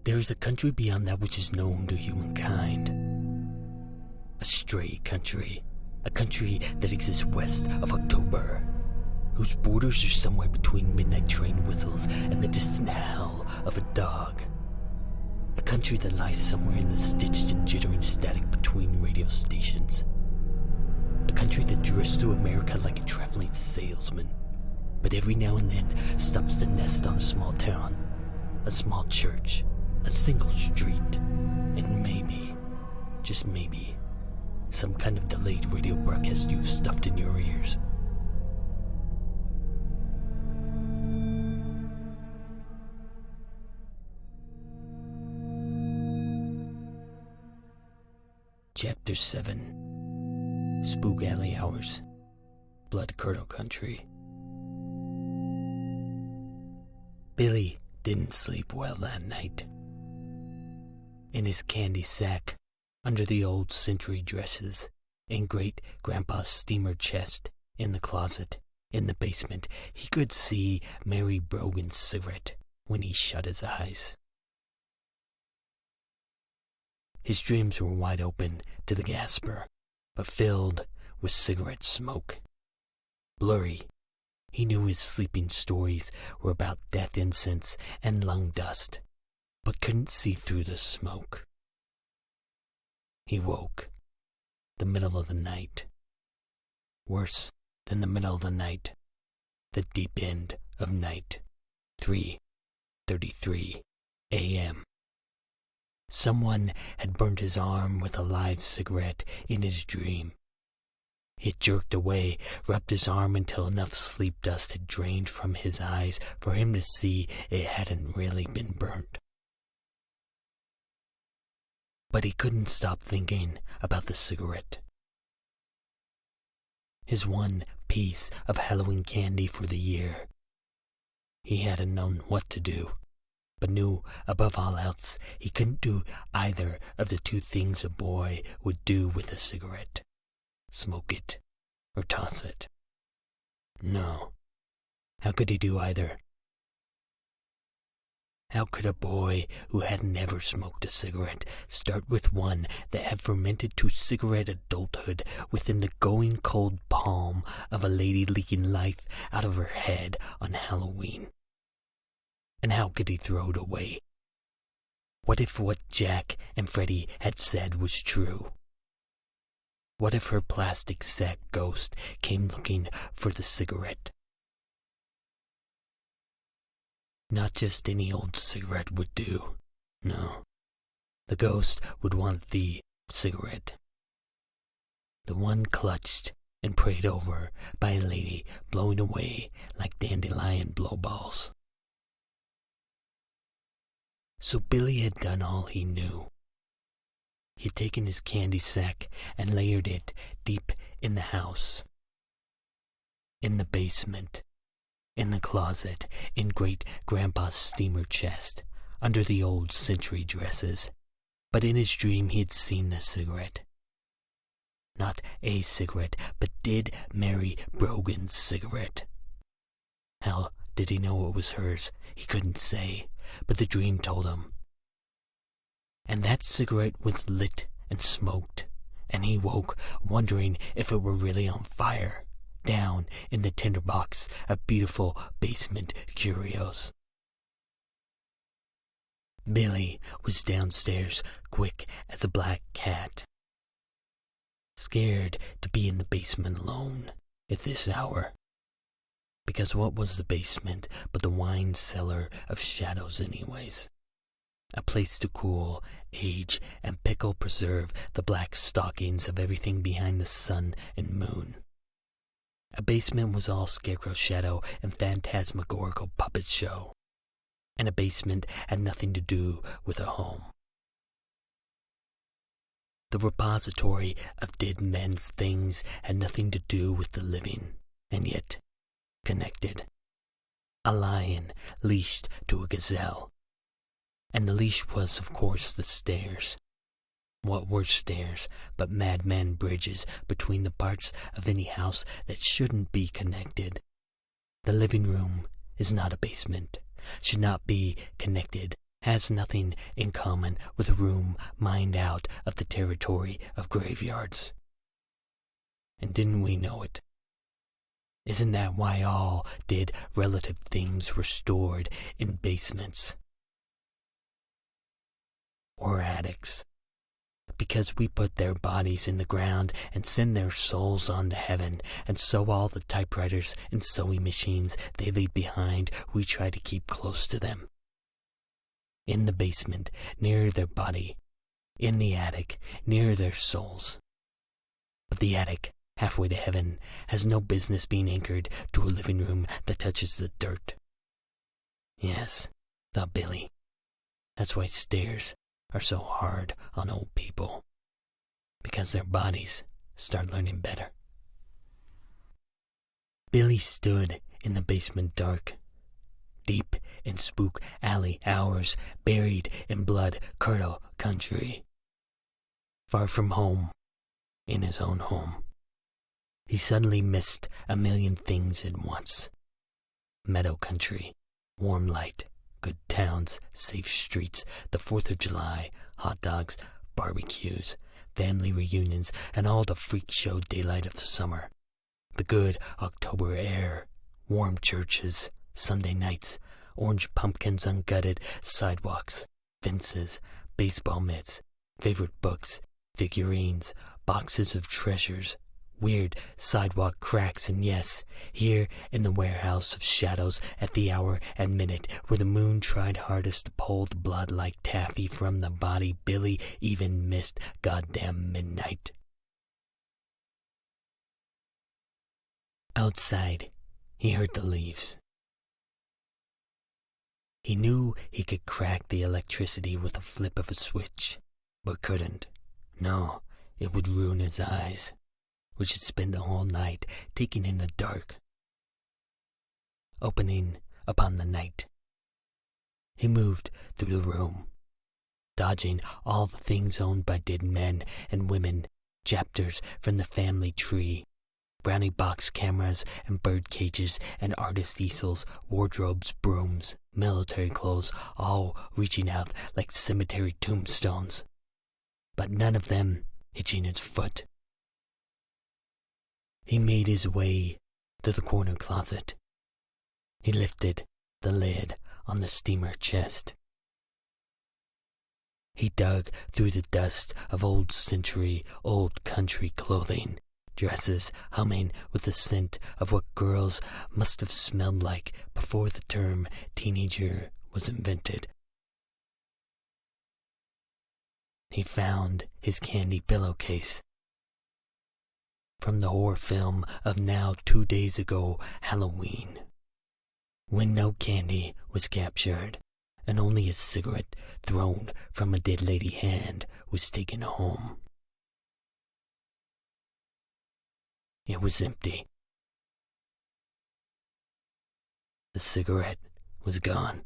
There is a country beyond that which is known to humankind. A stray country. A country that exists west of October, whose borders are somewhere between midnight train whistles and the distant howl of a dog. A country that lies somewhere in the stitched and jittering static between radio stations. A country that drifts through America like a traveling salesman, but every now and then stops to nest on a small town, a small church, a single street, and maybe, just maybe, some kind of delayed radio broadcast you've stuffed in your ears. Chapter 7. Spook Alley Hours. Blood Curdle Country. Billy didn't sleep well that night. In his candy sack, under the old century dresses, in Great-Grandpa's steamer chest, in the closet, in the basement, he could see Mary Brogan's cigarette when he shut his eyes. His dreams were wide open to the gasper, but filled with cigarette smoke. Blurry, he knew his sleeping stories were about death incense and lung dust, but couldn't see through the smoke. He woke. The middle of the night. Worse than the middle of the night. The deep end of night. 3:33 a.m. Someone had burned his arm with a live cigarette in his dream. He had jerked away, rubbed his arm until enough sleep dust had drained from his eyes for him to see it hadn't really been burnt. But he couldn't stop thinking about the cigarette. His one piece of Halloween candy for the year. He hadn't known what to do, but knew above all else he couldn't do either of the two things a boy would do with a cigarette. Smoke it or toss it. No. How could he do either? How could a boy who had never smoked a cigarette start with one that had fermented to cigarette adulthood within the going cold palm of a lady leaking life out of her head on Halloween? And how could he throw it away? What if what Jack and Freddie had said was true? What if her plastic sack ghost came looking for the cigarette? Not just any old cigarette would do. No. The ghost would want the cigarette. The one clutched and prayed over by a lady blowing away like dandelion blowballs. So Billy had done all he knew. He had taken his candy sack and layered it deep in the house. In the basement. In the closet, in Great-Grandpa's steamer chest, under the old century dresses. But in his dream he had seen the cigarette. Not a cigarette, but did Mary Brogan's cigarette. How did he know it was hers? He couldn't say, but the dream told him. And that cigarette was lit and smoked, and he woke wondering if it were really on fire. Down in the tinderbox of beautiful basement curios. Billy was downstairs, quick as a black cat. Scared to be in the basement alone at this hour. Because what was the basement but the wine cellar of shadows anyways? A place to cool, age, and pickle preserve the black stockings of everything behind the sun and moon. A basement was all scarecrow shadow and phantasmagorical puppet show. And a basement had nothing to do with a home. The repository of dead men's things had nothing to do with the living, and yet connected. A lion leashed to a gazelle. And the leash was, of course, the stairs. What were stairs but madman bridges between the parts of any house that shouldn't be connected? The living room is not a basement, should not be connected has nothing in common with a room mined out of the territory of graveyards. And didn't we know it? Isn't that why all dead relative things were stored in basements or attics? Because we put their bodies in the ground and send their souls on to heaven, and so all the typewriters and sewing machines they leave behind, we try to keep close to them. In the basement, near their body. In the attic, near their souls. But the attic, halfway to heaven, has no business being anchored to a living room that touches the dirt. Yes, thought Billy. That's why stairs are so hard on old people. Because their bodies start learning better. Billy stood in the basement dark. Deep in spook alley hours, buried in blood curdle country. Far from home, in his own home. He suddenly missed a million things at once. Meadow country, warm light, good towns, safe streets, the 4th of July, hot dogs, barbecues, family reunions, and all the freak show daylight of the summer. The good October air, warm churches, Sunday nights, orange pumpkins on gutted sidewalks, fences, baseball mitts, favorite books, figurines, boxes of treasures, weird sidewalk cracks, and yes, here in the warehouse of shadows at the hour and minute where the moon tried hardest to pull the blood like taffy from the body, Billy even missed goddamn midnight. Outside, he heard the leaves. He knew he could crack the electricity with a flip of a switch, but couldn't. No, it would ruin his eyes, which had spent the whole night taking in the dark, opening upon the night. He moved through the room, dodging all the things owned by dead men and women, chapters from the family tree, brownie box cameras and bird cages and artist easels, wardrobes, brooms, military clothes, all reaching out like cemetery tombstones, but none of them hitching its foot. He made his way to the corner closet. He lifted the lid on the steamer chest. He dug through the dust of old century, old country clothing, dresses humming with the scent of what girls must have smelled like before the term teenager was invented. He found his candy pillowcase. From the horror film of now 2 days ago Halloween, when no candy was captured and only a cigarette thrown from a dead lady hand was taken home. It was empty. The cigarette was gone.